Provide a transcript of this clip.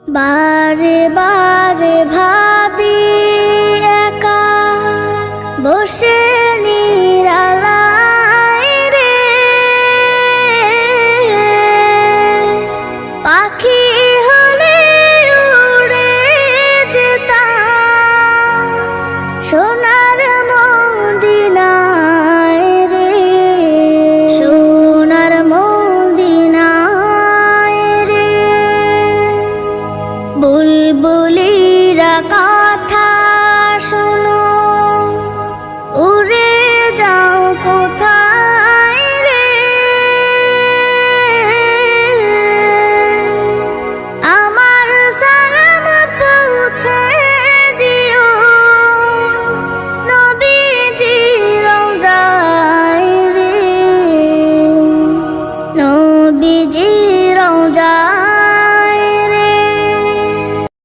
বারে বারে ভাবি একা বসে নিরালায় রে, পাখি হলে উড়ে যেতাম সোনার মদিনায় রে, সোনার মদিনায় রে। বুলবুলিরা